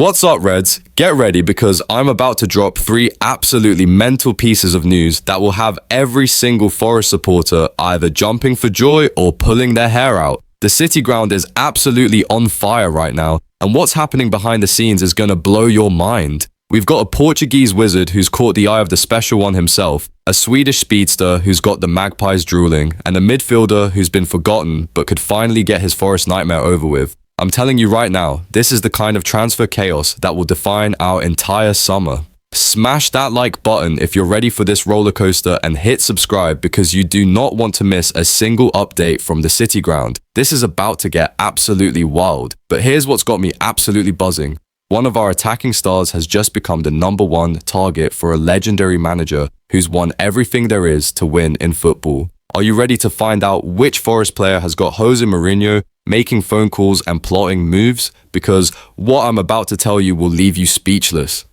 What's up, Reds? Get ready because I'm about to drop 3 absolutely mental pieces of news that will have every single Forest supporter either jumping for joy or pulling their hair out. The City ground is absolutely on fire right now, and what's happening behind the scenes is gonna blow your mind. We've got a Portuguese wizard who's caught the eye of the special one himself, a Swedish speedster who's got the Magpies drooling, and a midfielder who's been forgotten but could finally get his Forest nightmare over with. I'm telling you right now, this is the kind of transfer chaos that will define our entire summer. Smash that like button if you're ready for this roller coaster and hit subscribe because you do not want to miss a single update from the City ground. This is about to get absolutely wild. But here's what's got me absolutely buzzing. One of our attacking stars has just become the #1 target for a legendary manager who's won everything there is to win in football. Are you ready to find out which Forest player has got Jose Mourinho making phone calls and plotting moves? Because what I'm about to tell you will leave you speechless.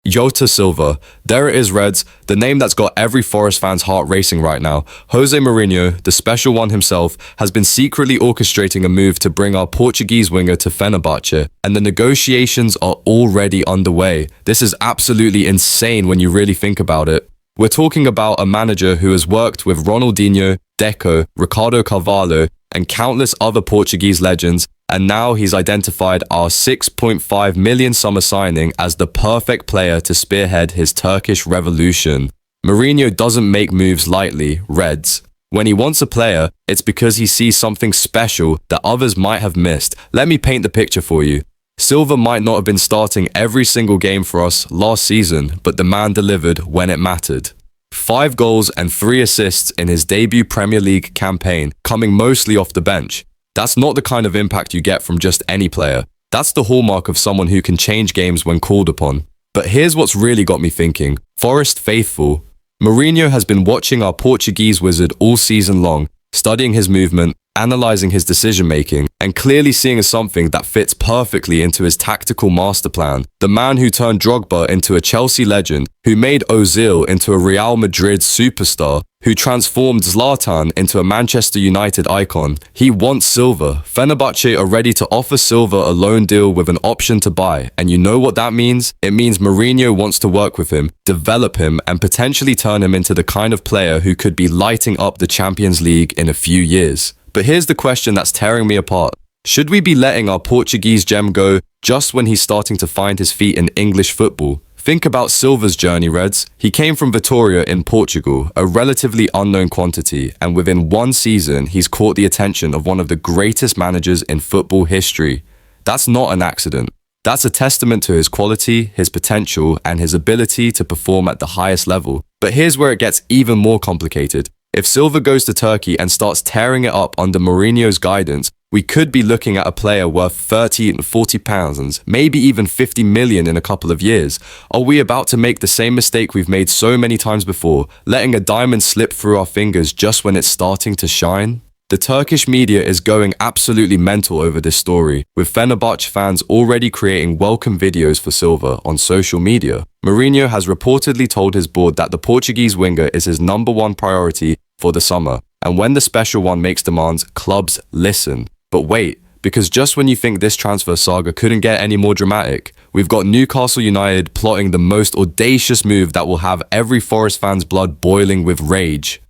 Jota Silva. There it is, Reds, the name that's got every Forest fan's heart racing right now. Jose Mourinho, the special one himself, has been secretly orchestrating a move to bring our Portuguese winger to Fenerbahce, and the negotiations are already underway. This is absolutely insane when you really think about it. We're talking about a manager who has worked with Ronaldinho, Deco, Ricardo Carvalho, and countless other Portuguese legends, and now he's identified our 6.5 million summer signing as the perfect player to spearhead his Turkish revolution. Mourinho doesn't make moves lightly, Reds. When he wants a player, it's because he sees something special that others might have missed. Let me paint the picture for you. Silva might not have been starting every single game for us last season, but the man delivered when it mattered. 5 goals and 3 assists in his debut Premier League campaign, coming mostly off the bench. That's not the kind of impact you get from just any player. That's the hallmark of someone who can change games when called upon. But here's what's really got me thinking. Forest faithful. Mourinho has been watching our Portuguese wizard all season long, studying his movement, analysing his decision-making, and clearly seeing something that fits perfectly into his tactical master plan. The man who turned Drogba into a Chelsea legend, who made Ozil into a Real Madrid superstar, who transformed Zlatan into a Manchester United icon. He wants Silva. Fenerbahce are ready to offer Silva a loan deal with an option to buy, and you know what that means? It means Mourinho wants to work with him, develop him, and potentially turn him into the kind of player who could be lighting up the Champions League in a few years. But here's the question that's tearing me apart. Should we be letting our Portuguese gem go just when he's starting to find his feet in English football? Think about Silva's journey, Reds. He came from Vitória in Portugal, a relatively unknown quantity, and within 1 season, he's caught the attention of one of the greatest managers in football history. That's not an accident. That's a testament to his quality, his potential, and his ability to perform at the highest level. But here's where it gets even more complicated. If Silva goes to Turkey and starts tearing it up under Mourinho's guidance, we could be looking at a player worth 30 and 40 pounds, maybe even 50 million in a couple of years. Are we about to make the same mistake we've made so many times before, letting a diamond slip through our fingers just when it's starting to shine? The Turkish media is going absolutely mental over this story, with Fenerbahce fans already creating welcome videos for Silva on social media. Mourinho has reportedly told his board that the Portuguese winger is his #1 priority for the summer, and when the special one makes demands, clubs listen. But wait, because just when you think this transfer saga couldn't get any more dramatic, we've got Newcastle United plotting the most audacious move that will have every Forest fan's blood boiling with rage.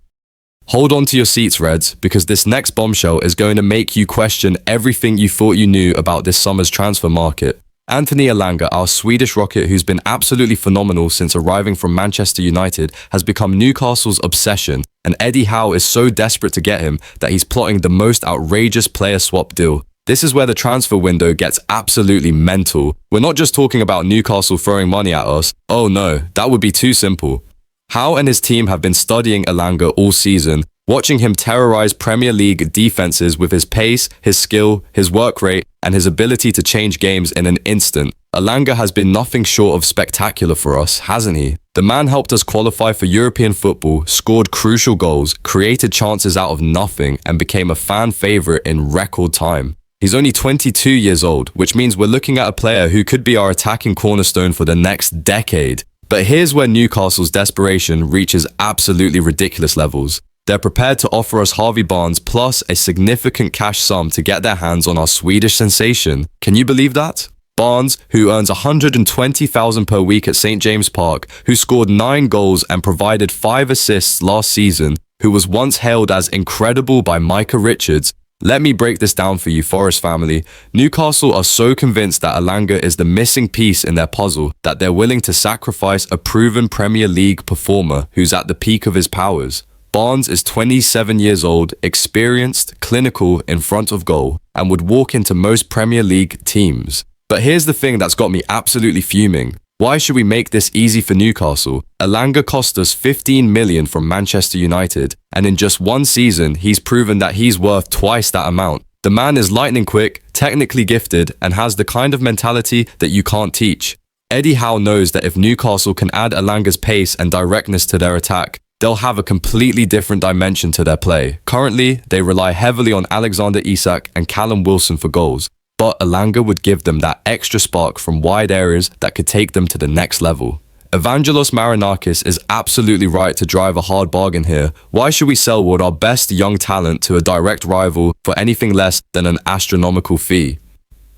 Hold on to your seats, Reds, because this next bombshell is going to make you question everything you thought you knew about this summer's transfer market. Anthony Elanga, our Swedish rocket who's been absolutely phenomenal since arriving from Manchester United, has become Newcastle's obsession, and Eddie Howe is so desperate to get him that he's plotting the most outrageous player swap deal. This is where the transfer window gets absolutely mental. We're not just talking about Newcastle throwing money at us. Oh no, that would be too simple. Howe and his team have been studying Elanga all season, watching him terrorize Premier League defenses with his pace, his skill, his work rate, and his ability to change games in an instant. Elanga has been nothing short of spectacular for us, hasn't he? The man helped us qualify for European football, scored crucial goals, created chances out of nothing, and became a fan favourite in record time. He's only 22 years old, which means we're looking at a player who could be our attacking cornerstone for the next decade. But here's where Newcastle's desperation reaches absolutely ridiculous levels. They're prepared to offer us Harvey Barnes plus a significant cash sum to get their hands on our Swedish sensation. Can you believe that? Barnes, who earns $120,000 per week at St. James Park, who scored 9 goals and provided 5 assists last season, who was once hailed as incredible by Micah Richards. Let me break this down for you, Forest family. Newcastle are so convinced that Elanga is the missing piece in their puzzle that they're willing to sacrifice a proven Premier League performer who's at the peak of his powers. Barnes is 27 years old, experienced, clinical in front of goal, and would walk into most Premier League teams. But here's the thing that's got me absolutely fuming. Why should we make this easy for Newcastle? Elanga cost us $15 million from Manchester United, and in just one season, he's proven that he's worth twice that amount. The man is lightning quick, technically gifted, and has the kind of mentality that you can't teach. Eddie Howe knows that if Newcastle can add Elanga's pace and directness to their attack, they'll have a completely different dimension to their play. Currently, they rely heavily on Alexander Isak and Callum Wilson for goals, but Elanga would give them that extra spark from wide areas that could take them to the next level. Evangelos Marinakis is absolutely right to drive a hard bargain here. Why should we sell Wood, our best young talent, to a direct rival for anything less than an astronomical fee?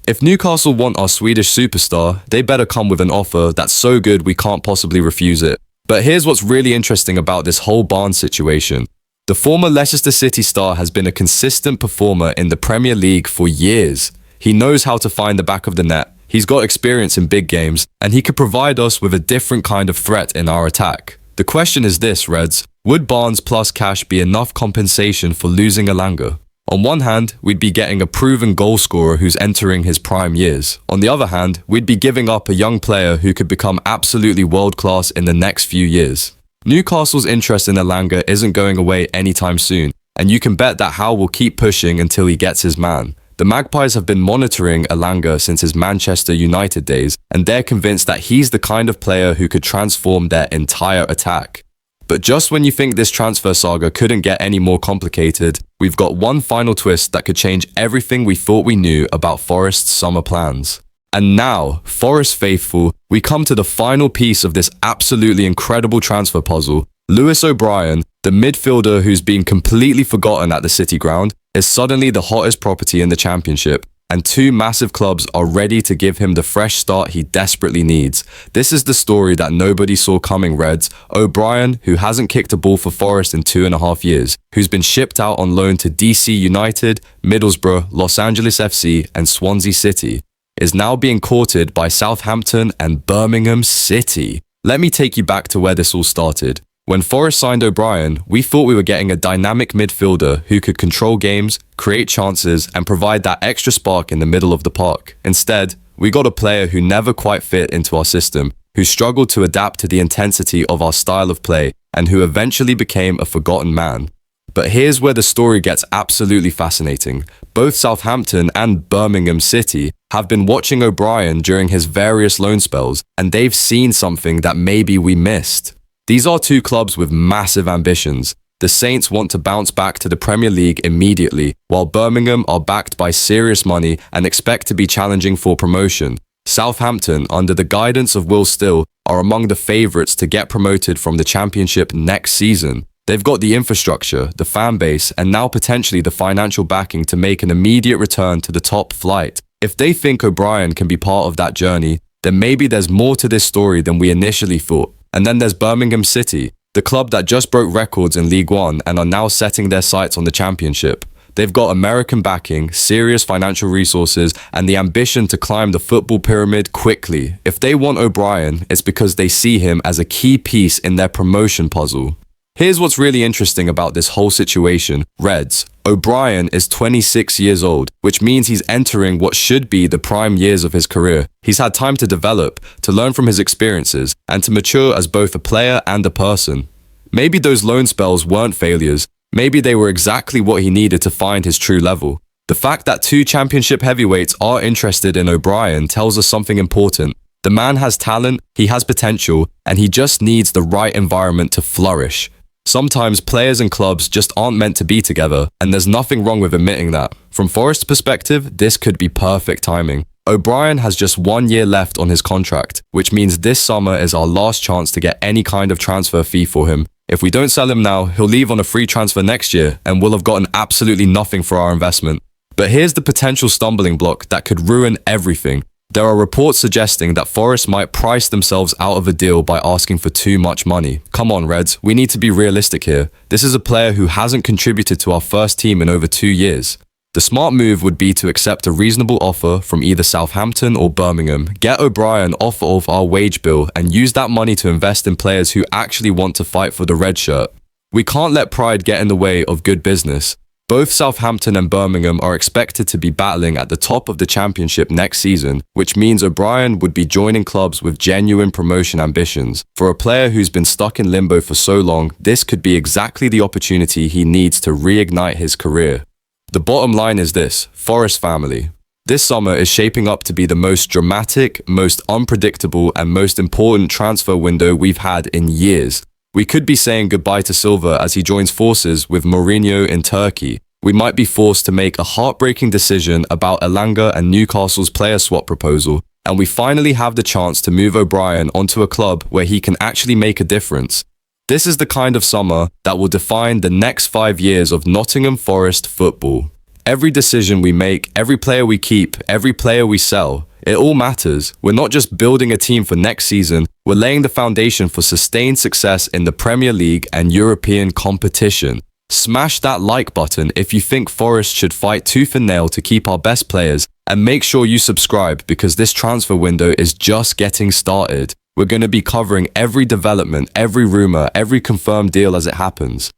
If Newcastle want our Swedish superstar, they better come with an offer that's so good we can't possibly refuse it. But here's what's really interesting about this whole Barnes situation. The former Leicester City star has been a consistent performer in the Premier League for years. He knows how to find the back of the net, he's got experience in big games, and he could provide us with a different kind of threat in our attack. The question is this, Reds: would Barnes plus cash be enough compensation for losing Elanga? On one hand, we'd be getting a proven goal scorer who's entering his prime years. On the other hand, we'd be giving up a young player who could become absolutely world-class in the next few years. Newcastle's interest in Elanga isn't going away anytime soon, and you can bet that Howe will keep pushing until he gets his man. The Magpies have been monitoring Elanga since his Manchester United days, and they're convinced that he's the kind of player who could transform their entire attack. But just when you think this transfer saga couldn't get any more complicated, we've got one final twist that could change everything we thought we knew about Forest's summer plans. And now, Forest faithful, we come to the final piece of this absolutely incredible transfer puzzle. Lewis O'Brien, the midfielder who's been completely forgotten at the City ground, is suddenly the hottest property in the Championship, and 2 massive clubs are ready to give him the fresh start he desperately needs. This is the story that nobody saw coming, Reds. O'Brien, who hasn't kicked a ball for Forest in 2.5 years, who's been shipped out on loan to DC United, Middlesbrough, Los Angeles FC, and Swansea City, is now being courted by Southampton and Birmingham City. Let me take you back to where this all started. When Forest signed O'Brien, we thought we were getting a dynamic midfielder who could control games, create chances, and provide that extra spark in the middle of the park. Instead, we got a player who never quite fit into our system, who struggled to adapt to the intensity of our style of play, and who eventually became a forgotten man. But here's where the story gets absolutely fascinating. Both Southampton and Birmingham City have been watching O'Brien during his various loan spells, and they've seen something that maybe we missed. These are 2 clubs with massive ambitions. The Saints want to bounce back to the Premier League immediately, while Birmingham are backed by serious money and expect to be challenging for promotion. Southampton, under the guidance of Will Still, are among the favourites to get promoted from the Championship next season. They've got the infrastructure, the fan base, and now potentially the financial backing to make an immediate return to the top flight. If they think O'Brien can be part of that journey, then maybe there's more to this story than we initially thought. And then there's Birmingham City, the club that just broke records in League One and are now setting their sights on the Championship. They've got American backing, serious financial resources, and the ambition to climb the football pyramid quickly. If they want O'Brien, it's because they see him as a key piece in their promotion puzzle. Here's what's really interesting about this whole situation. Reds, O'Brien is 26 years old, which means he's entering what should be the prime years of his career. He's had time to develop, to learn from his experiences, and to mature as both a player and a person. Maybe those loan spells weren't failures. Maybe they were exactly what he needed to find his true level. The fact that 2 Championship heavyweights are interested in O'Brien tells us something important. The man has talent, he has potential, and he just needs the right environment to flourish. Sometimes players and clubs just aren't meant to be together, and there's nothing wrong with admitting that. From Forest's perspective, this could be perfect timing. O'Brien has just 1 year left on his contract, which means this summer is our last chance to get any kind of transfer fee for him. If we don't sell him now, he'll leave on a free transfer next year, and we'll have gotten absolutely nothing for our investment. But here's the potential stumbling block that could ruin everything. There are reports suggesting that Forest might price themselves out of a deal by asking for too much money. Come on, Reds, we need to be realistic here. This is a player who hasn't contributed to our first team in over 2 years. The smart move would be to accept a reasonable offer from either Southampton or Birmingham, get O'Brien off of our wage bill, and use that money to invest in players who actually want to fight for the red shirt. We can't let pride get in the way of good business. Both Southampton and Birmingham are expected to be battling at the top of the Championship next season, which means O'Brien would be joining clubs with genuine promotion ambitions. For a player who's been stuck in limbo for so long, this could be exactly the opportunity he needs to reignite his career. The bottom line is this, Forest family. This summer is shaping up to be the most dramatic, most unpredictable, and most important transfer window we've had in years. We could be saying goodbye to Silva as he joins forces with Mourinho in Turkey. We might be forced to make a heartbreaking decision about Elanga and Newcastle's player swap proposal, and we finally have the chance to move O'Brien onto a club where he can actually make a difference. This is the kind of summer that will define the next 5 years of Nottingham Forest football. Every decision we make, every player we keep, every player we sell, it all matters. We're not just building a team for next season, we're laying the foundation for sustained success in the Premier League and European competition. Smash that like button if you think Forest should fight tooth and nail to keep our best players, and make sure you subscribe because this transfer window is just getting started. We're going to be covering every development, every rumour, every confirmed deal as it happens.